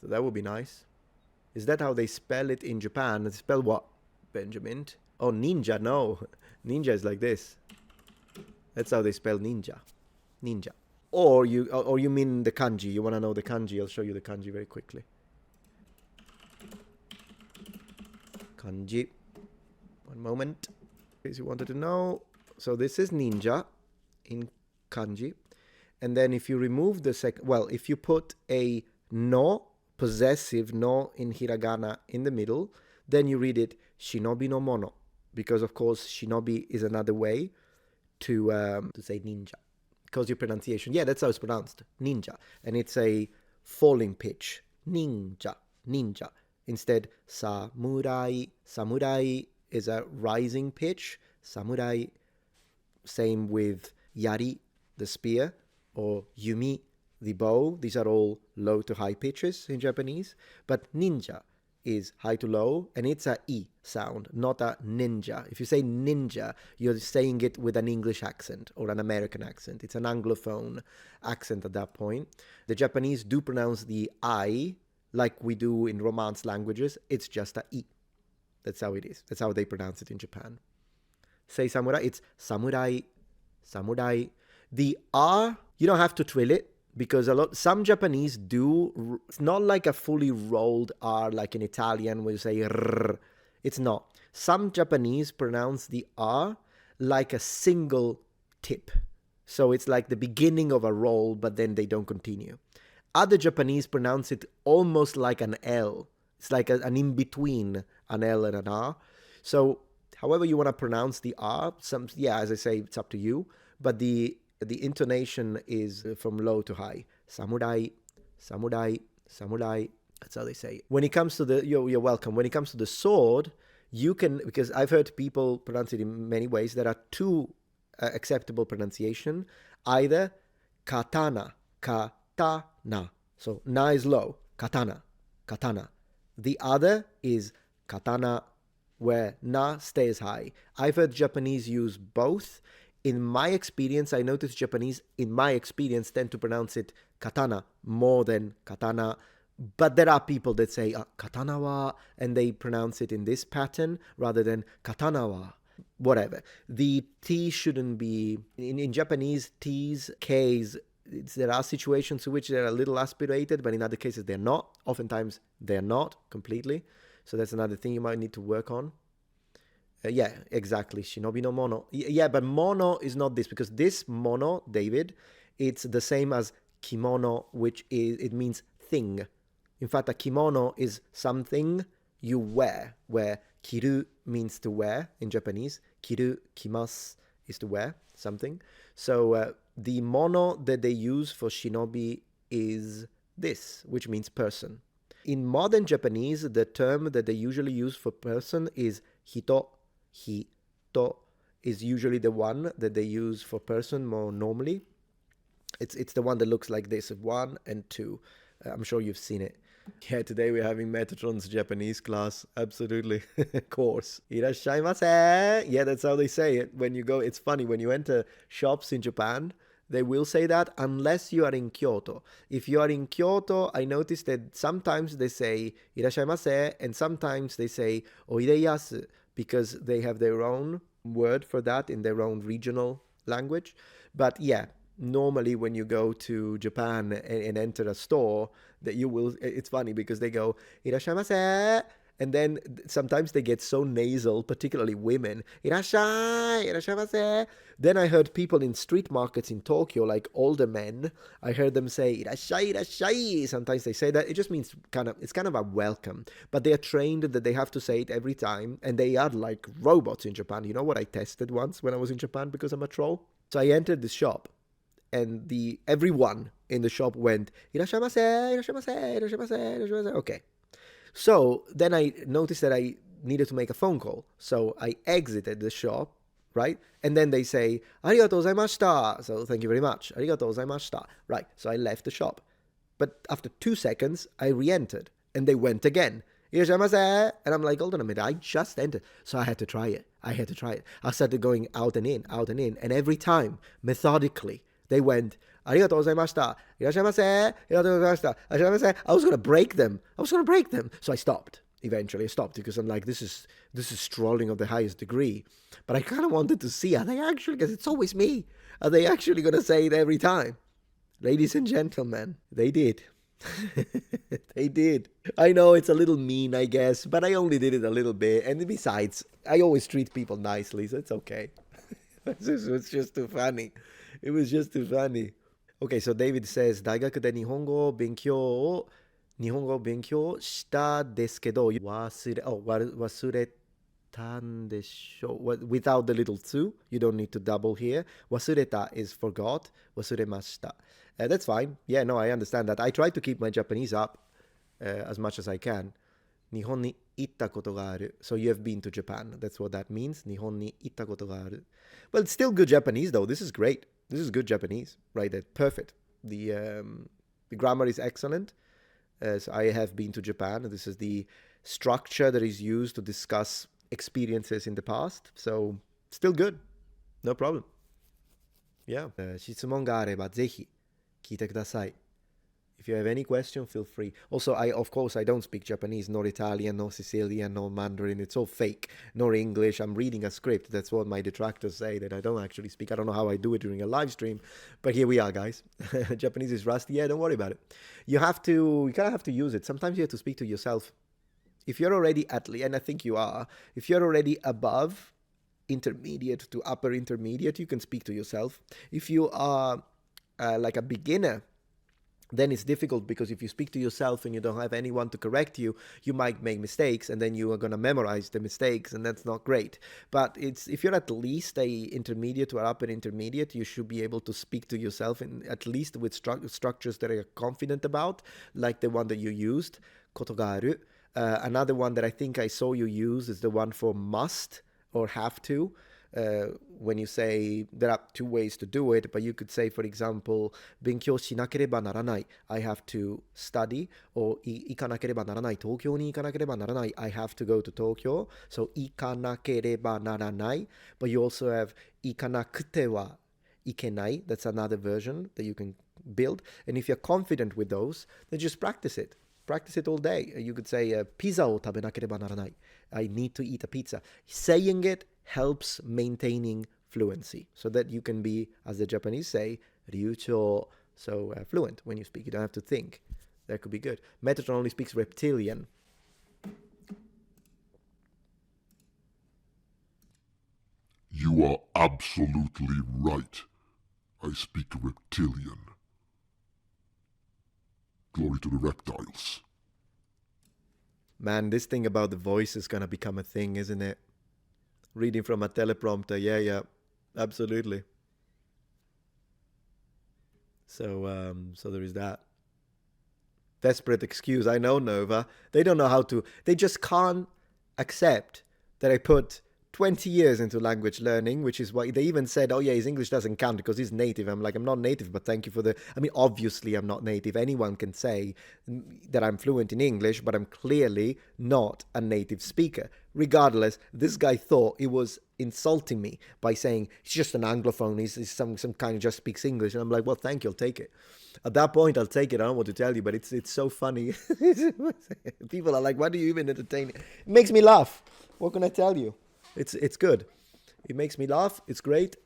So that would be nice. Is that how they spell it in Japan? They spell what, Benjamin? Oh, ninja, no. Ninja is like this. That's how they spell ninja. Ninja. Or you mean the kanji. You want to know the kanji? I'll show you the kanji very quickly. Kanji. One moment. In case you wanted to know. So this is ninja in kanji. And then if you remove the second, well, if you put a no, possessive no in hiragana in the middle, then you read it shinobi no mono. Because of course shinobi is another way to say ninja. Because your pronunciation, yeah, that's how it's pronounced, ninja. And it's a falling pitch, ninja, ninja. Instead, samurai, samurai is a rising pitch, samurai. Same with yari, the spear, or yumi, the bow. These are all low to high pitches in Japanese. But ninja is high to low, and it's a E sound, not a ninja. If you say ninja, you're saying it with an English accent or an American accent. It's an Anglophone accent at that point. The Japanese do pronounce the I like we do in Romance languages. It's just a E. That's how it is. That's how they pronounce it in Japan. Say samurai, it's samurai, samurai. The R, you don't have to trill it, because some Japanese do. It's not like a fully rolled R like in Italian where you say rrr. It's not. Some Japanese pronounce the R like a single tip. So it's like the beginning of a roll, but then they don't continue. Other Japanese pronounce it almost like an L. It's like an in-between an L and an R. So however you want to pronounce the R, as I say, it's up to you. But the intonation is from low to high. Samurai, samurai, samurai. That's how they say it. When it comes to the, you're welcome. When it comes to the sword, you can, because I've heard people pronounce it in many ways. There are two acceptable pronunciation. Either katana, katana. So na is low, katana, katana. The other is katana, where na stays high. I've heard Japanese use both. In my experience, I noticed Japanese, in my experience, tend to pronounce it katana more than katana. But there are people that say katana wa, and they pronounce it in this pattern rather than katana wa. Whatever. The T shouldn't be, in Japanese, T's, K's, there are situations in which they're a little aspirated, but in other cases they're not. Oftentimes they're not completely. So that's another thing you might need to work on. Yeah, exactly. Shinobi no mono. Yeah, but mono is not this, because this mono, David, it's the same as kimono, which is, it means thing. In fact, a kimono is something you wear, where kiru means to wear in Japanese. Kiru, kimasu is to wear something. So the mono that they use for shinobi is this, which means person. In modern Japanese, the term that they usually use for person is hito. Hito is usually the one that they use for person more normally. It's the one that looks like this, 1 and 2. I'm sure you've seen it. Yeah, today we're having Metatron's Japanese class. Absolutely. Course. Irashaimase. Yeah, that's how they say it. When you go, it's funny, when you enter shops in Japan, they will say that unless you are in Kyoto. If you are in Kyoto, I noticed that sometimes they say irashaimase and sometimes they say oideyasu, because they have their own word for that in their own regional language. But yeah, normally when you go to Japan and enter a store, that you will, it's funny because they go irashaimase, and then sometimes they get so nasal, particularly women, irashai, irashaimase. Then I heard people in street markets in Tokyo, like older men, I heard them say irashai, irashai. Sometimes they say that. It just means it's kind of a welcome, but they are trained that they have to say it every time, and they are like robots in Japan. You know what I tested once when I was in Japan because I'm a troll? So I entered the shop, and everyone in the shop went irashaimase, irashaimase, irashaimase, irashaimase. Okay. So then I noticed that I needed to make a phone call. So I exited the shop, right? And then they say, arigatou gozaimashita. So thank you very much. Arigatou gozaimashita. Right. So I left the shop. But after 2 seconds, I re-entered. And they went again. Irashaimase. And I'm like, hold on a minute. I just entered. So I had to try it. I started going out and in, out and in. And every time, methodically, they went, arigatou gozaimashita, irashaimase, arigatou gozaimashita, irashaimase. I was going to break them. So I stopped. Eventually I stopped because I'm like, this is strolling of the highest degree. But I kind of wanted to see, are they actually, because it's always me, are they actually going to say it every time? Ladies and gentlemen, they did. They did. I know it's a little mean, I guess, but I only did it a little bit. And besides, I always treat people nicely, so it's okay. It's just too funny. It was just too funny. Okay, so David says, 大学で日本語を勉強したですけど、忘れたんでしょう。Without the little tsu, you don't need to double here. 忘れた is forgot. 忘れました。That's fine. Yeah, no, I understand that. I try to keep my Japanese up as much as I can. 日本に行ったことがある. So you have been to Japan. That's what that means. 日本に行ったことがある. Well, it's still good Japanese though. This is great. This is good Japanese. Right there. Perfect. The grammar is excellent. So I have been to Japan. This is the structure that is used to discuss experiences in the past. So still good. No problem. Yeah. 質問があればぜひ聞いてください. If you have any question, feel free. Also, of course, I don't speak Japanese, nor Italian, nor Sicilian, nor Mandarin. It's all fake. Nor English. I'm reading a script. That's what my detractors say, that I don't actually speak. I don't know how I do it during a live stream. But here we are, guys. Japanese is rusty. Yeah, don't worry about it. You kind of have to use it. Sometimes you have to speak to yourself. If you're already and I think you are, if you're already above intermediate to upper intermediate, you can speak to yourself. If you are like a beginner, then it's difficult, because if you speak to yourself and you don't have anyone to correct you, you might make mistakes, and then you are going to memorize the mistakes, and that's not great. But if you're at least a intermediate or upper intermediate, you should be able to speak to yourself, at least with structures that you're confident about, like the one that you used, kotogaru. Another one that I think I saw you use is the one for must or have to. When you say, there are two ways to do it, but you could say, for example, 勉強しなければならない, I have to study, or 行かなければならない, 東京に行かなければならない, I have to go to Tokyo. So 行かなければならない, but you also have 行かなくてはいけない. That's another version that you can build. And if you're confident with those, then just practice it. Practice it all day. You could say, ピザを食べなければならない. I need to eat a pizza. Saying it helps maintaining fluency, so that you can be, as the Japanese say, ryucho, so fluent when you speak. You don't have to think. That could be good. Metatron only speaks reptilian. You are absolutely right. I speak reptilian. Glory to the reptiles. Man, this thing about the voice is going to become a thing, isn't it? Reading from a teleprompter, yeah, absolutely. So there is that. Desperate excuse, I know, Nova. They don't know how to, they just can't accept that I put 20 years into language learning, which is why they even said, oh yeah, his English doesn't count because he's native. I'm like, I'm not native, but thank you for obviously I'm not native. Anyone can say that I'm fluent in English, but I'm clearly not a native speaker. Regardless, this guy thought he was insulting me by saying he's just an Anglophone, he's some kind of just speaks English. And I'm like, well, thank you, I'll take it. At that point, I'll take it. I don't know what to tell you, but it's so funny. People are like, why do you even entertain it? It makes me laugh. What can I tell you? It's good. It makes me laugh. It's great.